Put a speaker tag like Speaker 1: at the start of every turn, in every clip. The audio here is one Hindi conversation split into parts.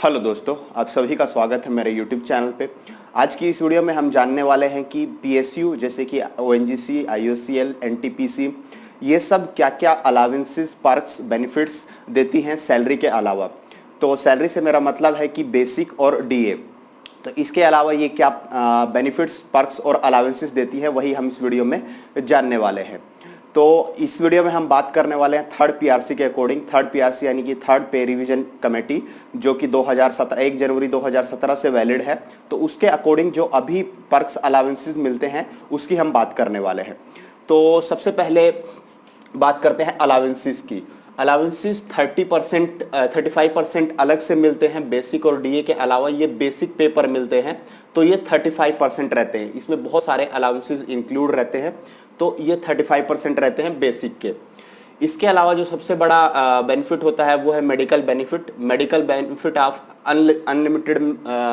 Speaker 1: हेलो दोस्तों, आप सभी का स्वागत है मेरे यूट्यूब चैनल पे। आज की इस वीडियो में हम जानने वाले हैं कि पीएसयू जैसे कि ओएनजीसी, आईओसीएल, एनटीपीसी ये सब क्या क्या अलावेंसेस, पर्क्स, बेनिफिट्स देती हैं सैलरी के अलावा। तो सैलरी से मेरा मतलब है कि बेसिक और डीए। तो इसके अलावा ये क्या बेनिफिट्स, पर्क्स और अलावेंसेस देती है, वही हम इस वीडियो में जानने वाले हैं। तो इस वीडियो में हम बात करने वाले हैं थर्ड पीआरसी के अकॉर्डिंग। थर्ड पीआरसी यानी कि थर्ड पे रिवीजन कमेटी, जो कि 2017 1 जनवरी 2017 से वैलिड है। तो उसके अकॉर्डिंग जो अभी पर्क्स अलावेंसेस मिलते हैं उसकी हम बात करने वाले हैं। तो सबसे पहले बात करते हैं अलावेंसेस की। अलावेंसेस 30% 35% अलग से मिलते हैं बेसिक और डीए के अलावा। ये बेसिक पे पर मिलते हैं तो ये 35% रहते हैं। इसमें बहुत सारे अलावेंसेस इंक्लूड रहते हैं, तो ये 35% रहते हैं बेसिक के। इसके अलावा जो सबसे बड़ा बेनिफिट होता है वो है मेडिकल बेनिफिट। मेडिकल बेनिफिट आप अनलिमिटेड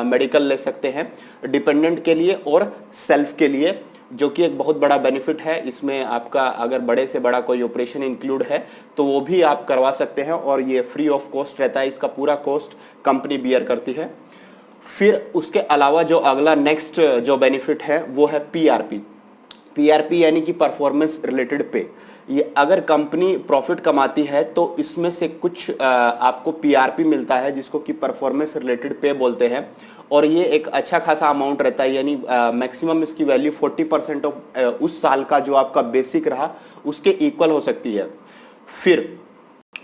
Speaker 1: मेडिकल ले सकते हैं डिपेंडेंट के लिए और सेल्फ के लिए, जो कि एक बहुत बड़ा बेनिफिट है। इसमें आपका अगर बड़े से बड़ा कोई ऑपरेशन इंक्लूड है तो वो भी आप करवा सकते हैं और ये फ्री ऑफ कॉस्ट रहता है। इसका पूरा कॉस्ट कंपनी बियर करती है। फिर उसके अलावा जो अगला नेक्स्ट जो बेनिफिट है वो है पीआरपी। पीआरपी यानी कि परफॉर्मेंस रिलेटेड पे। ये अगर कंपनी प्रॉफिट कमाती है तो इसमें से कुछ आपको पीआरपी मिलता है, जिसको कि परफॉर्मेंस रिलेटेड पे बोलते हैं। और ये एक अच्छा खासा अमाउंट रहता है, यानी मैक्सिमम इसकी वैल्यू 40% ऑफ उस साल का जो आपका बेसिक रहा उसके इक्वल हो सकती है। फिर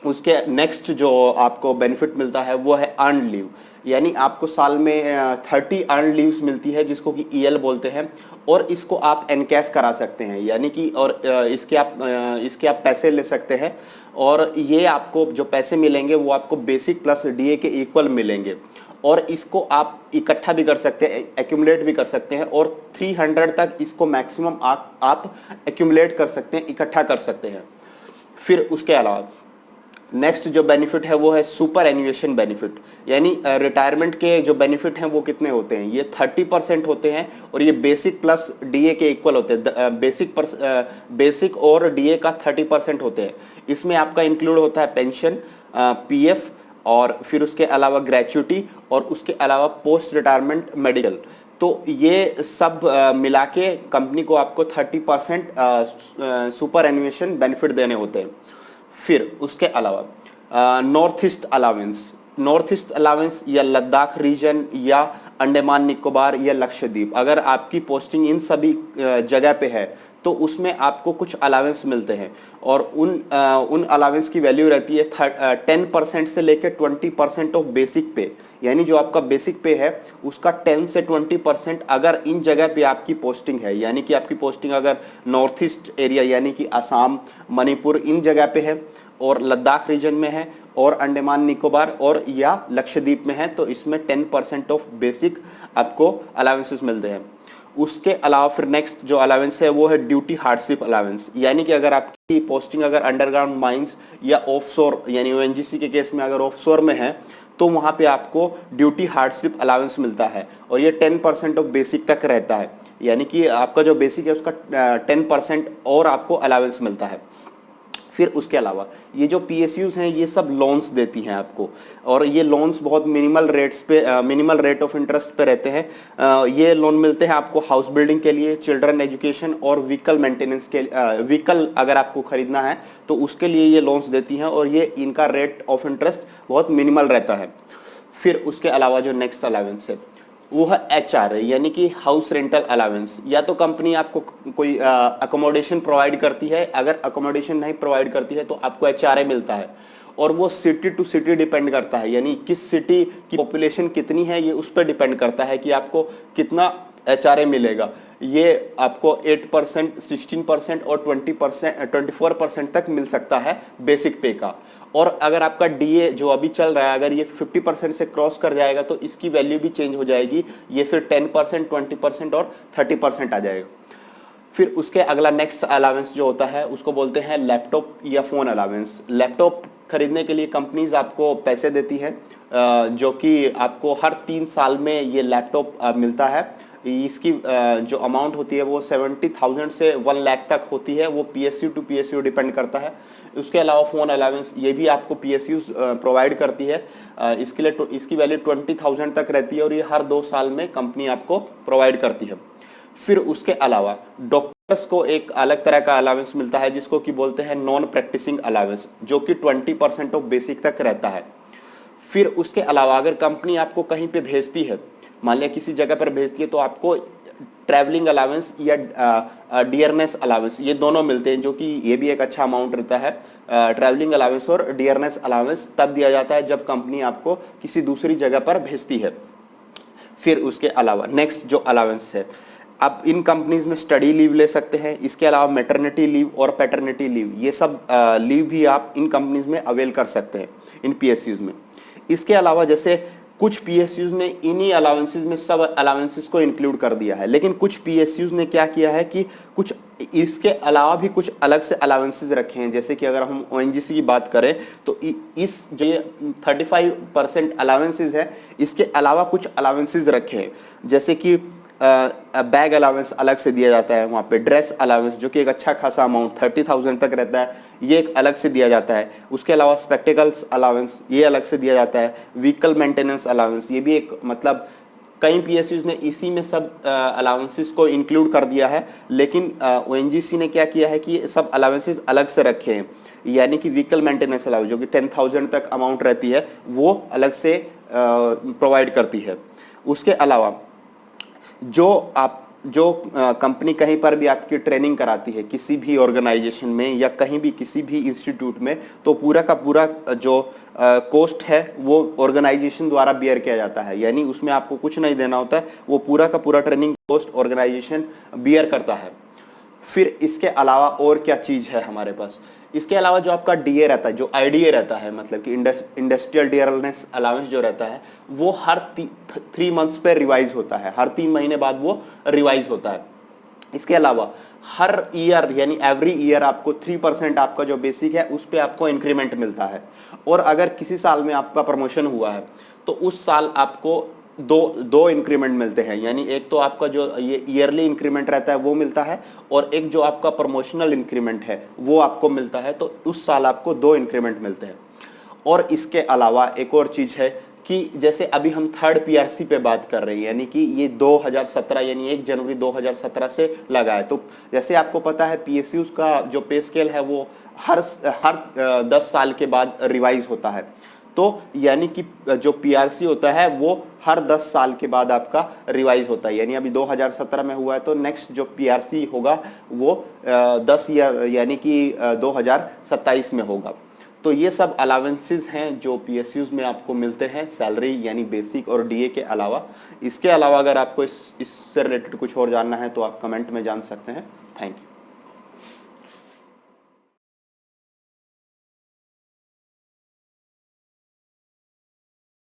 Speaker 1: उसके नेक्स्ट जो आपको बेनिफिट मिलता है वो है अर्न लीव, यानी आपको साल में 30 अर्न लीव्स मिलती है, जिसको कि ईएल बोलते हैं। और इसको आप एनकैश करा सकते हैं, यानी कि और इसके आप पैसे ले सकते हैं। और ये आपको जो पैसे मिलेंगे वो आपको बेसिक प्लस डीए के इक्वल मिलेंगे। और इसको आप इकट्ठा भी कर सकते हैं, एक्यूमुलेट भी कर सकते हैं। और 300 तक इसको मैक्सिमम आप एक्यूमुलेट कर सकते हैं, इकट्ठा कर सकते हैं। फिर उसके अलावा नेक्स्ट जो बेनिफिट है वो है सुपर एन्युएशन बेनिफिट, यानी रिटायरमेंट के जो बेनिफिट हैं वो कितने होते हैं, ये 30% होते हैं। और ये बेसिक प्लस डीए के इक्वल होते हैं। बेसिक और डीए का 30% होते हैं। इसमें आपका इंक्लूड होता है पेंशन, पीएफ, और फिर उसके अलावा ग्रेच्युटी, और उसके अलावा पोस्ट रिटायरमेंट मेडिकल। तो ये सब मिला के कंपनी को आपको 30% सुपर एन्युएशन बेनिफिट देने होते हैं। फिर उसके अलावा नॉर्थ ईस्ट अलावेंस या लद्दाख रीजन या अंडमान निकोबार या लक्षद्वीप, अगर आपकी पोस्टिंग इन सभी जगह पे है तो उसमें आपको कुछ अलावेंस मिलते हैं। और उन अलावेंस की वैल्यू रहती है 10% से लेकर 20% ऑफ बेसिक पे, यानी जो आपका बेसिक पे है उसका 10 से 20% अगर इन जगह पे आपकी पोस्टिंग है, यानी कि आपकी पोस्टिंग अगर नॉर्थ ईस्ट एरिया यानी कि असम, मणिपुर इन जगह पे है, और लद्दाख रीजन में है, और अंडमान निकोबार और या लक्षद्वीप में है, तो इसमें 10% ऑफ बेसिक आपको अलावेंसेस मिलते हैं। उसके अलावा फिर नेक्स्ट जो अलावेंस है वो है ड्यूटी हार्डशिप अलावेंस, यानी कि अगर आपकी पोस्टिंग अगर अंडरग्राउंड माइंस या ऑफशोर, यानी ओएनजीसी के केस में अगर ऑफशोर में है तो वहां पे आपको ड्यूटी हार्डशिप अलावेंस मिलता है। और ये 10% ऑफ बेसिक तक रहता है, यानी कि आपका जो बेसिक है उसका 10% और आपको अलावेंस मिलता है। फिर उसके अलावा ये जो पीएसयूज हैं ये सब लोन्स देती हैं आपको, और ये लोन्स बहुत मिनिमल रेट ऑफ इंटरेस्ट पे रहते हैं। ये लोन मिलते हैं आपको हाउस बिल्डिंग के लिए, चिल्ड्रन एजुकेशन और व्हीकल मेंटेनेंस के व्हीकल अगर आपको खरीदना है तो उसके लिए ये लोन्स देती हैं, और ये इनका रेट ऑफ इंटरेस्ट बहुत मिनिमल रहता है। फिर उसके अलावा जो नेक्स्ट अलावेंस है वो है एचआर, यानी कि हाउस रेंटल अलावेंस। या तो कंपनी आपको कोई अकोमोडेशन प्रोवाइड करती है, अगर अकोमोडेशन नहीं प्रोवाइड करती है तो आपको एचआरए मिलता है। और वो सिटी टू सिटी डिपेंड करता है, यानी किस सिटी की पॉपुलेशन कितनी है ये उस पर डिपेंड करता है कि आपको कितना एचआरए मिलेगा। ये आपको 8%, 16% और 24% तक मिल सकता है बेसिक पे का। और अगर आपका डीए जो अभी चल रहा है अगर ये 50% से क्रॉस कर जाएगा तो इसकी वैल्यू भी चेंज हो जाएगी, ये फिर 10%, 20% और 30% आ जाएगा। फिर उसके अगला नेक्स्ट अलावेंस जो होता है उसको बोलते हैं लैपटॉप या फोन अलावेंस। लैपटॉप खरीदने के लिए कंपनीज आपको पैसे देती है, जो कि आपको हर 3 साल में ये लैपटॉप मिलता है। इसकी जो अमाउंट होती है वो 70,000 से 1 लाख तक होती है, वो पीएसयू टू पीएसयू डिपेंड करता है। उसके अलावा फ़ोन अलावेंस ये भी आपको पीएसयू प्रोवाइड करती है, इसके लिए इसकी वैल्यू 20,000 तक रहती है और ये हर 2 साल में कंपनी आपको प्रोवाइड करती है। फिर उसके अलावा डॉक्टर्स को एक अलग तरह का अलावेंस मिलता है जिसको कि बोलते हैं नॉन प्रैक्टिसिंग अलावेंस, जो कि 20% ऑफ बेसिक तक रहता है। फिर उसके अलावा अगर कंपनी आपको कहीं पे भेजती है, मान लिया किसी जगह पर भेजती है, तो आपको ट्रैवलिंग अलावेंस या डियरनेस अलावेंस ये दोनों मिलते हैं, जो कि ये भी एक अच्छा अमाउंट रहता है। ट्रैवलिंग अलावेंस और डियरनेस अलावेंस तब दिया जाता है जब कंपनी आपको किसी दूसरी जगह पर भेजती है। फिर उसके अलावा नेक्स्ट जो अलावेंस है, आप इन कंपनीज में स्टडी लीव ले सकते हैं। इसके अलावा मैटरनिटी लीव और पैटर्निटी लीव, ये सब लीव भी आप इन कंपनीज में अवेल कर सकते हैं, इन पीएसयूज में। इसके अलावा जैसे कुछ पीएसयूज ने इन्हीं अलावेंसेज में सब अलावेंसेज को इंक्लूड कर दिया है, लेकिन कुछ पीएसयूज ने क्या किया है कि कुछ इसके अलावा भी कुछ अलग से अलावेंसेज रखे हैं। जैसे कि अगर हम ओएनजीसी की बात करें तो इस जो ये 35% अलावेंसेज है, इसके अलावा कुछ अलावेंसेज रखे हैं, जैसे कि बैग अलावेंस अलग से दिया जाता है, वहाँ पे ड्रेस अलावेंस जो कि एक अच्छा खासा अमाउंट 30,000 तक रहता है, ये एक अलग से दिया जाता है। उसके अलावा स्पेक्टिकल्स अलावेंस ये अलग से दिया जाता है। व्हीकल मेंटेनेंस अलावेंस ये भी एक, मतलब कई पीएसयूज ने इसी में सब अलावेंसेस को इंक्लूड कर दिया है, लेकिन ओएनजीसी ने क्या किया है कि ये सब अलावेंसेस अलग से रखे हैं। यानी कि व्हीकल मेंटेनेंस अलावेंस जो कि 10,000 तक अमाउंट रहती है, वो अलग से प्रोवाइड करती है। उसके अलावा जो कंपनी कहीं पर भी आपकी ट्रेनिंग कराती है, किसी भी ऑर्गेनाइजेशन में या कहीं भी किसी भी इंस्टीट्यूट में, तो पूरा का पूरा जो कॉस्ट है वो ऑर्गेनाइजेशन द्वारा बियर किया जाता है। यानी उसमें आपको कुछ नहीं देना होता है, वो पूरा का पूरा ट्रेनिंग कॉस्ट ऑर्गेनाइजेशन बियर करता है। फिर इसके अलावा और क्या चीज है हमारे पास, इसके अलावा जो आपका डीए रहता है, जो आईडीए रहता है, मतलब कि इंडस्ट्रियल डियरनेस अलावेंस जो रहता है, वो हर 3 मंथ्स पे रिवाइज होता है, हर 3 महीने बाद वो रिवाइज होता है। इसके अलावा हर ईयर यानी एवरी ईयर आपको 3% आपका जो बेसिक है उस पर आपको इंक्रीमेंट मिलता है। और अगर किसी साल में आपका प्रमोशन हुआ है तो उस साल आपको दो इंक्रीमेंट मिलते हैं। यानी एक तो आपका जो ये ईयरली इंक्रीमेंट रहता है वो मिलता है, और एक जो आपका प्रमोशनल इंक्रीमेंट है वो आपको मिलता है, तो उस साल आपको 2 इंक्रीमेंट मिलते हैं। और इसके अलावा एक और चीज है कि जैसे अभी हम थर्ड पीआरसी पे बात कर रहे हैं, यानी कि ये 2017 यानी 1 जनवरी 2017 से लगा है। तो जैसे आपको पता है पीएसयूज का जो पे स्केल है वो हर 10 साल के बाद रिवाइज होता है। तो यानी कि जो पीआरसी होता है वो हर 10 साल के बाद आपका रिवाइज होता है। यानी अभी 2017 में हुआ है, तो नेक्स्ट जो पीआरसी होगा वो 10 ईयर यानी कि 2027 में होगा। तो ये सब अलावेंसेस हैं जो पीएसयूज में आपको मिलते हैं, सैलरी यानी बेसिक और डीए के अलावा। इसके अलावा अगर आपको इससे रिलेटेड कुछ और जानना है तो आप कमेंट में जान सकते हैं। Thank you.